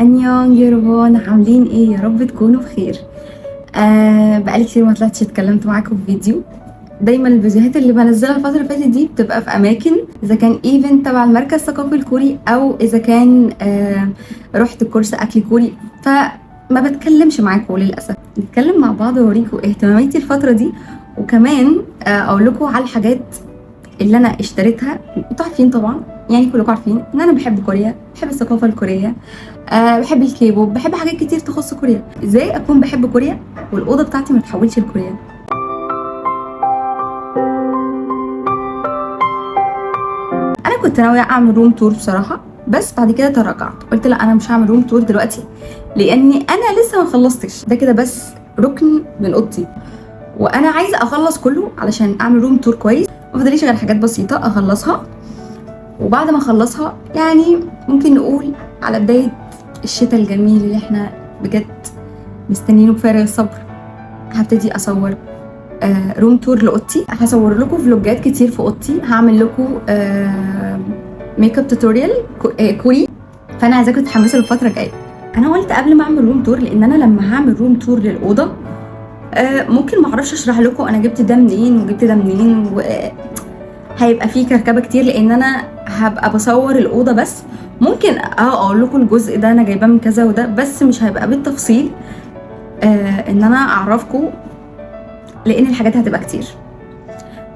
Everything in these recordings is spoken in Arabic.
انيون يروان، عاملين ايه؟ يا رب تكونوا بخير. بقالي كتير ما طلعتش اتكلمت معاكم في فيديو. دايما الفيديوهات اللي بنزلها الفتره اللي فاتت دي بتبقى في اماكن، اذا كان ايفنت تبع المركز الثقافي الكوري او اذا كان رحت كورس اكل كوري، فما بتكلمش معاكم للاسف. نتكلم مع بعض واوريكم اهتماماتي الفتره دي، وكمان اقول لكم على الحاجات اللي انا اشتريتها. انتوا عارفين طبعا، يعني كلكم عارفين ان انا بحب كوريا، بحب الثقافه الكوريه، بحب الكيبوب، بحب حاجات كتير تخص كوريا. ازاي اكون بحب كوريا والاوضه بتاعتي ما تحولش لكوريا؟ انا كنت ناويه اعمل روم تور بصراحه، بس بعد كده تراجعت، قلت لا انا مش هعمل روم تور دلوقتي لاني انا لسه ما خلصتش. ده كده بس ركن من اوضتي، وانا عايزه اخلص كله علشان اعمل روم تور كويس. ما فضليش غير حاجات بسيطه اخلصها، وبعد ما اخلصها يعني ممكن نقول على بدايه الشتاء الجميل اللي احنا بجد مستنيينه بفارغ الصبر، هبتدي اصور روم تور لاوضتي. هصور لكم فلوجات كتير في اوضتي، هعمل لكم ميك اب توتوريال كوري، فانا عايزاكم تتحمسوا للفتره الجايه. انا قلت قبل ما اعمل روم تور، لان انا لما هعمل روم تور للاوضه ممكن ما اعرفش اشرح لكم انا جبت ده منين وجبت ده منين، هيبقى فيه كركبه كتير لان انا هبقى بصور الاوضه بس. ممكن اقول لكم الجزء ده انا جايباه من كذا وده، بس مش هيبقى بالتفصيل ان انا اعرفكم، لان الحاجات هتبقى كتير.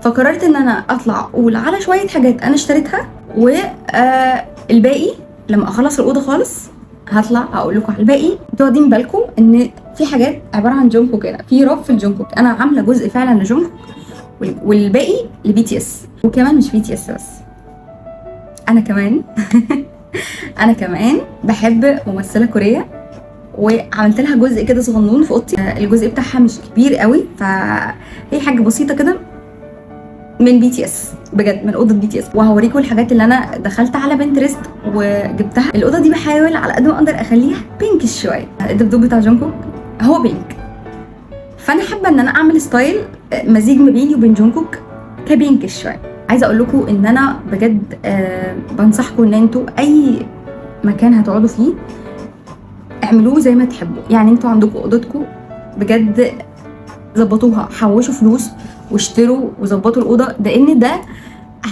فقررت ان انا اطلع اقول على شويه حاجات انا اشتريتها، والباقي لما اخلص الاوضه خالص هطلع اقول لكم على الباقي. انتوا واخدين بالكم ان في حاجات عباره عن جونكوك كده، في رف الجونكوك انا عامله جزء فعلا لجونكوك، والباقي لبي تي اس. وكمان مش بي تي اس بس، انا كمان انا كمان بحب ممثله كوريه، وعملت لها جزء كده صغنون في اوضتي. الجزء بتاعها مش كبير قوي، فهي حاجه بسيطه كده من بي تي اس، بجد من اوضه بي تي اس. وهوريكم الحاجات اللي انا دخلت على بنترست وجبتها. الاوضه دي بحاول على قد ما اقدر اخليها بينك شويه. الدبدوب بتاع جونكوك هو بينك، فانا حابه ان انا اعمل ستايل مزيج ما بيني وبين جونكوك كبينك شويه. عايزه اقول لكم ان انا بجد بنصحكم ان انتوا اي مكان هتقعدوا فيه اعملوه زي ما تحبوا. يعني انتوا عندكم اوضتكم بجد ظبطوها، حوشوا فلوس واشتروا وظبطوا الاوضه، لان ده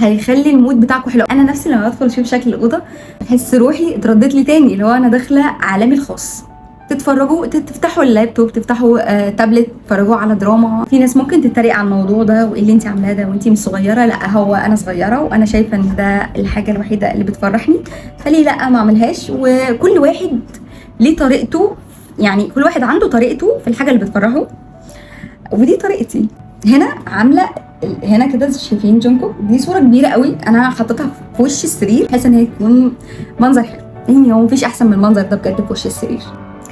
هيخلي المود بتاعكم حلو. انا نفسي لما بدخل اشوف شكل الاوضه بحس روحي اتردت لي تاني، اللي هو انا داخله عالمي الخاص. تتفرجوا، تفتحوا اللابتوب، تفتحوا تابلت، تتفرجوا على دراما. في ناس ممكن تتريق على الموضوع ده، وايه اللي انت عاملاه ده وانت مش صغيره. لا، هو انا صغيره وانا شايفه ان ده الحاجه الوحيده اللي بتفرحني، فليه لا ما اعملهاش؟ وكل واحد ليه طريقته، يعني كل واحد عنده طريقته في الحاجه اللي بتفرحه، ودي طريقتي. هنا عامله هنا كده، شايفين جونكوك؟ دي صوره كبيره قوي انا حطيتها في وش السرير بحيث ان هي تكون منظر حلو. يعني هو مفيش احسن من المنظر ده بجد في وش السرير.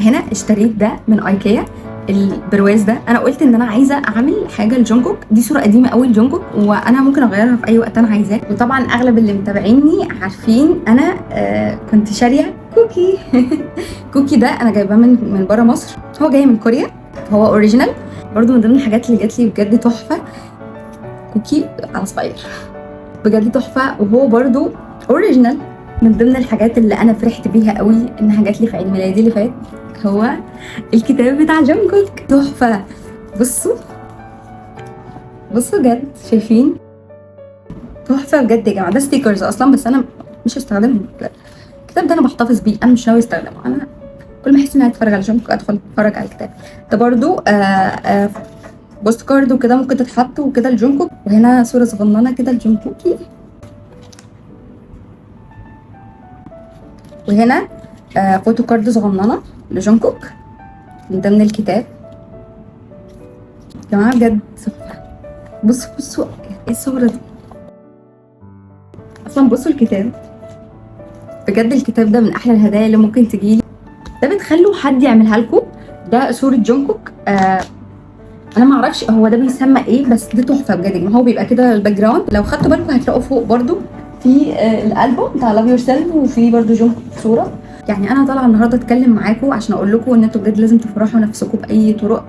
هنا اشتريت ده من ايكيا، البرواز ده. انا قلت ان انا عايزه اعمل حاجه لجونكوك. دي صوره قديمه قوي لجونكوك، وانا ممكن اغيرها في اي وقت انا عايزاه. وطبعا اغلب اللي متابعيني عارفين انا كنت شاريه كوكي كوكي ده انا جايباه من بره مصر، هو جاي من كوريا، هو اوريجينال برضو. من ضمن الحاجات اللي جات لي بجد تحفه، كوكي على صغير بجد تحفه، وهو برضو اوريجينال. من ضمن الحاجات اللي انا فرحت بيها قوي انها جات لي في عيد ميلادي اللي فات، هو الكتاب بتاع جونكوك، تحفه. بصوا بصوا بجد، شايفين؟ تحفه بجد يا جماعه. ده ستيكرز اصلا بس انا مش هستخدمهم. الكتاب ده انا بحتفظ بيه، انا مش ناوي استخدمه. انا كل ما احس اني اتفرج على جونكوك ادخل اتفرج على الكتاب ده. برضو بوست كارد وكده ممكن تتحط وكده لجونكوك. وهنا صوره صغننه كده لجونكوكي، وهنا فوتو كارد صغننه لجونكوك من ضمن الكتاب. يا جماعه بجد تحفه. بصوا ايه الصوره دي اصلا. بصوا الكتاب، بجد الكتاب ده من احلى الهدايا اللي ممكن تجيلي. ده بتخلوا حد يعملها لكم. ده صوره جونكوك، انا ما اعرفش هو ده بيسمى ايه، بس ده تحفه بجد. ما هو بيبقى كده الباك جراوند. لو خدتوا بالكم هتلاقوا فوق برضو في الالبوم بتاع لاف يور سيلف، وفي برضو جونكوك صوره. يعني انا طالعه النهارده اتكلم معاكم عشان اقول لكم ان انتوا بجد لازم تفرحوا نفسكم باي طرق،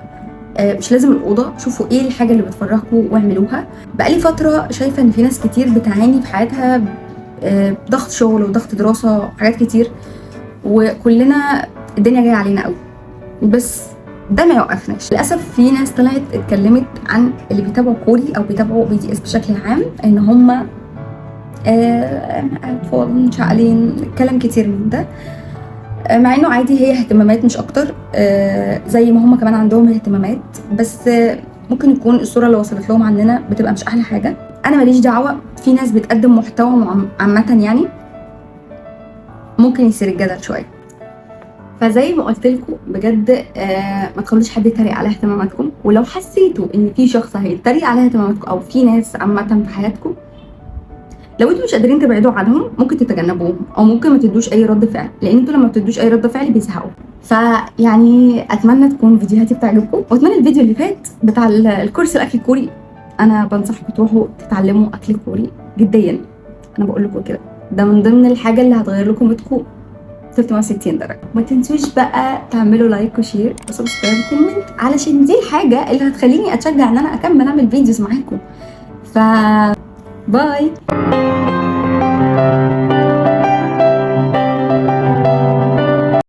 مش لازم الاوضه. شوفوا ايه الحاجه اللي بتفرحكم واعملوها. بقالي فتره شايفه ان في ناس كتير بتعاني في حياتها ضغط شغل وضغط دراسه وحاجات كتير، وكلنا الدنيا جايه علينا قوي، بس ده ما يوقفناش. للاسف في ناس طلعت اتكلمت عن اللي بيتابعوا كوري او بيتابعوا BTS بشكل عام ان هم اطفال منشعلين، كلام كتير من ده. مع انه عادي، هي اهتمامات مش اكتر، زي ما هم كمان عندهم اهتمامات، بس ممكن يكون الصوره اللي وصلت لهم عننا بتبقى مش احلى حاجه. انا ماليش دعوه، في ناس بتقدم محتوى عامه يعني ممكن يصير الجدل شويه. فزي ما قلت لكم بجد ما تخلوش حد يتريق على اهتماماتكم، ولو حسيتوا ان في شخص هيتريق على اهتماماتكم او في ناس عامه في حياتكم، لو انتوا مش قادرين تبعدوا عنهم ممكن تتجنبوهم او ممكن ما تدوش اي رد فعل، لان انتوا لما بتدوش اي رد فعل بيزهقوا. فيعني اتمنى تكون فيديوهاتي بتعجبكم، واتمنى الفيديو اللي فات بتاع الكورس الاكل الكوري، انا بنصحكم تروحوا تتعلموا اكل كوري جديا. انا بقول لكم كده، ده من ضمن الحاجه اللي هتغير لكم مودكم 360 درجه. ما تنسوش بقى تعملوا لايك وشير وسبسكرايب وكومنت، علشان دي الحاجه اللي هتخليني اتشجع ان انا اكمل اعمل فيديوز معاكم. ف باي.